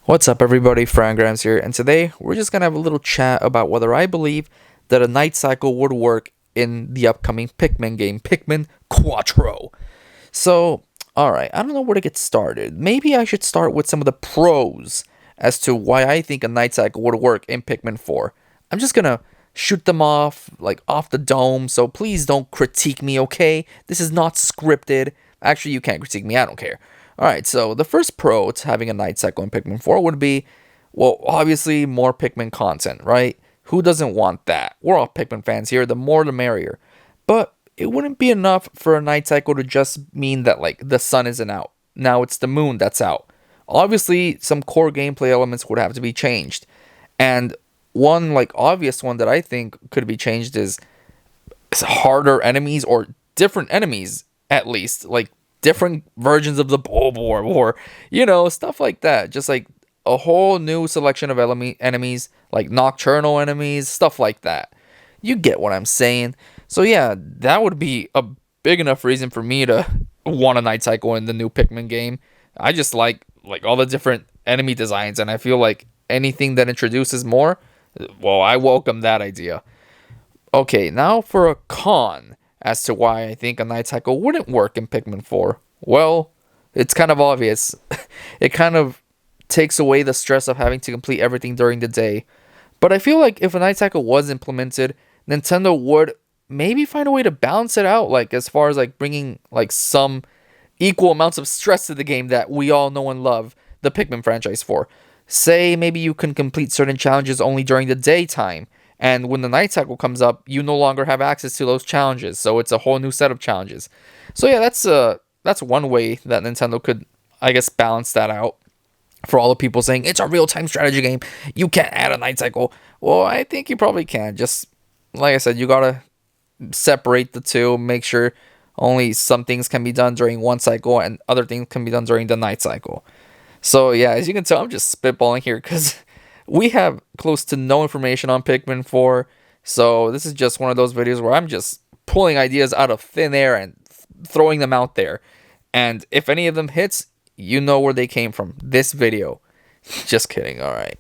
What's up, everybody? Frangrams here, and today we're just gonna have a little chat about whether I believe that a night cycle would work in the upcoming Pikmin game, Pikmin Quattro. So, alright, I don't know where to get started. Maybe I should start with some of the pros as to why I think a night cycle would work in Pikmin 4. I'm just gonna shoot them off, like off the dome, so please don't critique me, okay? This is not scripted. Actually, you can't critique me, I don't care. Alright, so the first pro to having a night cycle in Pikmin 4 would be, well, obviously more Pikmin content, right? Who doesn't want that? We're all Pikmin fans here, the more the merrier. But it wouldn't be enough for a night cycle to just mean that, like, the sun isn't out. Now it's the moon that's out. Obviously, some core gameplay elements would have to be changed. And one, like, obvious one that I think could be changed is harder enemies or different enemies, at least. Like, different versions of the Bulbor or, stuff like that. Just like a whole new selection of enemies, like nocturnal enemies, stuff like that. You get what I'm saying. So yeah, that would be a big enough reason for me to want a night cycle in the new Pikmin game. I just like all the different enemy designs, and I feel like anything that introduces more, well, I welcome that idea. Okay, now for a con as to why I think a night cycle wouldn't work in Pikmin 4. Well, it's kind of obvious. It kind of takes away the stress of having to complete everything during the day. But I feel like if a night cycle was implemented, Nintendo would maybe find a way to balance it out, like as far as like bringing like some equal amounts of stress to the game that we all know and love the Pikmin franchise for. Say maybe you can complete certain challenges only during the daytime, and when the night cycle comes up, you no longer have access to those challenges, so it's a whole new set of challenges. So yeah, that's one way that Nintendo could, I guess, balance that out. For all the people saying it's a real-time strategy game, you can't add a night cycle. Well, I think you probably can. Just like I said, you gotta separate the two, make sure only some things can be done during one cycle and other things can be done during the night cycle. So yeah, as you can tell, I'm just spitballing here because we have close to no information on Pikmin 4. So this is just one of those videos where I'm just pulling ideas out of thin air and throwing them out there. And if any of them hits, you know where they came from. This video. Just kidding. All right.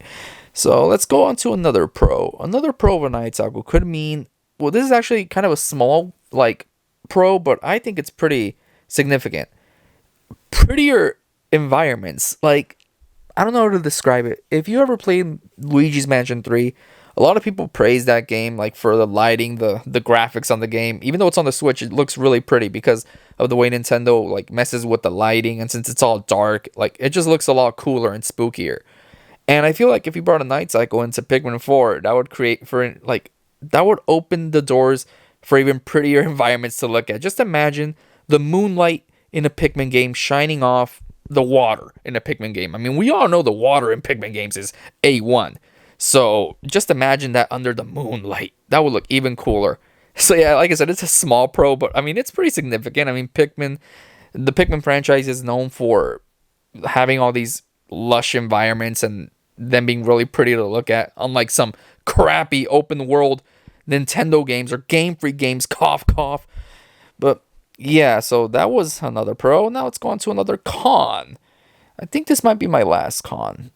So let's go on to another pro. Another pro of a night cycle could mean, well, this is actually kind of a small, like, pro, but I think it's pretty significant. Prettier environments. Like, I don't know how to describe it. If you ever played Luigi's Mansion 3, a lot of people praise that game, like for the lighting, the graphics on the game. Even though it's on the Switch, it looks really pretty because of the way Nintendo like messes with the lighting, and since it's all dark, like it just looks a lot cooler and spookier. And I feel like if you brought a night cycle into Pikmin 4, that would that would open the doors for even prettier environments to look at. Just imagine the moonlight in a Pikmin game shining off the water in a Pikmin game. I mean, we all know the water in Pikmin games is A1. So just imagine that under the moonlight. That would look even cooler. So yeah, like I said, it's a small pro, but I mean, it's pretty significant. I mean, the Pikmin franchise is known for having all these lush environments and them being really pretty to look at, unlike some crappy open world Nintendo games or Game Freak games, cough, cough. But yeah, so that was another pro. Now let's go on to another con. I think this might be my last con.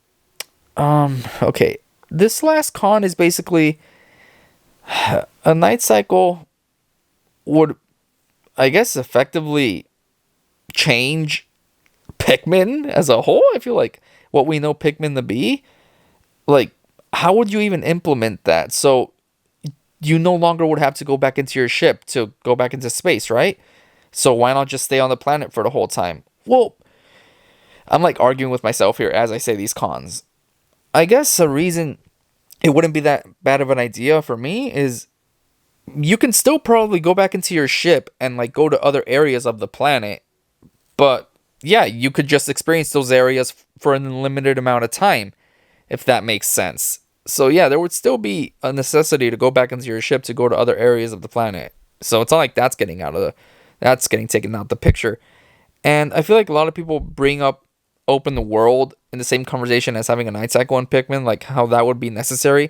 Okay. This last con is basically a night cycle would, I guess, effectively change Pikmin as a whole. I feel like what we know Pikmin to be, like, how would you even implement that? So you no longer would have to go back into your ship to go back into space, right? So why not just stay on the planet for the whole time? Well, I'm like arguing with myself here as I say these cons. I guess a reason it wouldn't be that bad of an idea for me is you can still probably go back into your ship and like go to other areas of the planet. But yeah, you could just experience those areas for an unlimited amount of time, if that makes sense. So yeah, there would still be a necessity to go back into your ship to go to other areas of the planet. So it's not like that's getting taken out the picture. And I feel like a lot of people bring up open the world in the same conversation as having a night cycle in Pikmin, like how that would be necessary.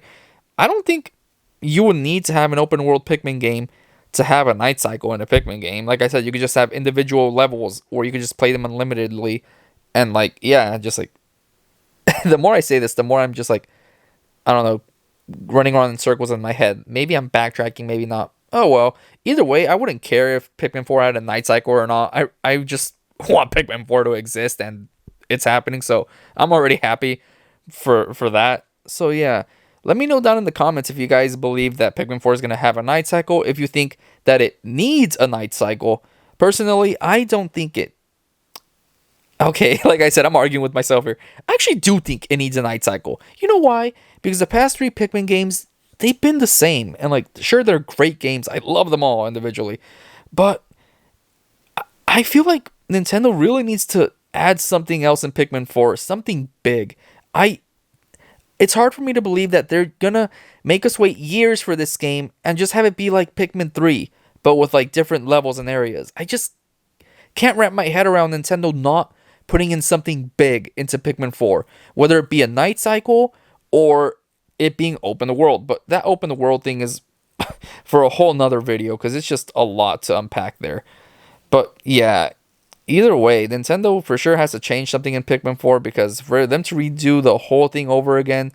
I don't think you would need to have an open world Pikmin game to have a night cycle in a Pikmin game. Like I said, you could just have individual levels, or you could just play them unlimitedly, and like, yeah, just like the more I say this, the more I'm just like, I don't know, running around in circles in my head. Maybe I'm backtracking, maybe not. Oh well. Either way, I wouldn't care if Pikmin 4 had a night cycle or not. I just want Pikmin 4 to exist, and it's happening, so I'm already happy for that. So yeah. Let me know down in the comments if you guys believe that Pikmin 4 is going to have a night cycle, if you think that it needs a night cycle. Personally, I don't think it. Okay, like I said, I'm arguing with myself here. I actually do think it needs a night cycle. You know why? Because the past 3 Pikmin games, they've been the same. And like, sure, they're great games. I love them all individually. But I feel like Nintendo really needs to add something else in Pikmin 4. Something big. It's hard for me to believe that they're gonna make us wait years for this game and just have it be like Pikmin 3, but with like different levels and areas. I just can't wrap my head around Nintendo not putting in something big into Pikmin 4, whether it be a night cycle or it being open world. But that open world thing is for a whole nother video, because it's just a lot to unpack there. But yeah, either way, Nintendo for sure has to change something in Pikmin 4, because for them to redo the whole thing over again,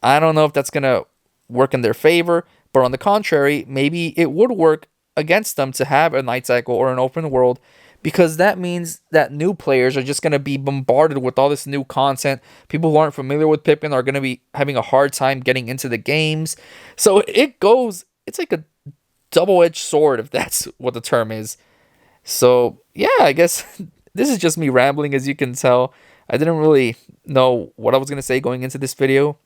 I don't know if that's going to work in their favor. But on the contrary, maybe it would work against them to have a night cycle or an open world, because that means that new players are just going to be bombarded with all this new content. People who aren't familiar with Pikmin are going to be having a hard time getting into the games. So it's like a double-edged sword, if that's what the term is. So, yeah, I guess this is just me rambling, as you can tell. I didn't really know what I was going to say going into this video.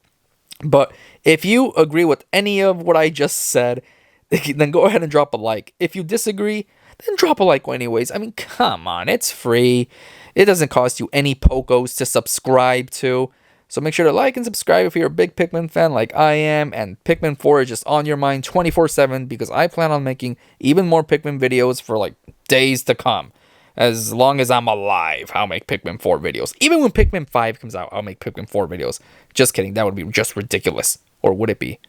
But if you agree with any of what I just said, then go ahead and drop a like. If you disagree, then drop a like anyways. I mean, come on, it's free. It doesn't cost you any pokos to subscribe to. So make sure to like and subscribe if you're a big Pikmin fan like I am, and Pikmin 4 is just on your mind 24/7, because I plan on making even more Pikmin videos for like days to come. As long as I'm alive, I'll make Pikmin 4 videos. Even when Pikmin 5 comes out, I'll make Pikmin 4 videos. Just kidding, that would be just ridiculous. Or would it be?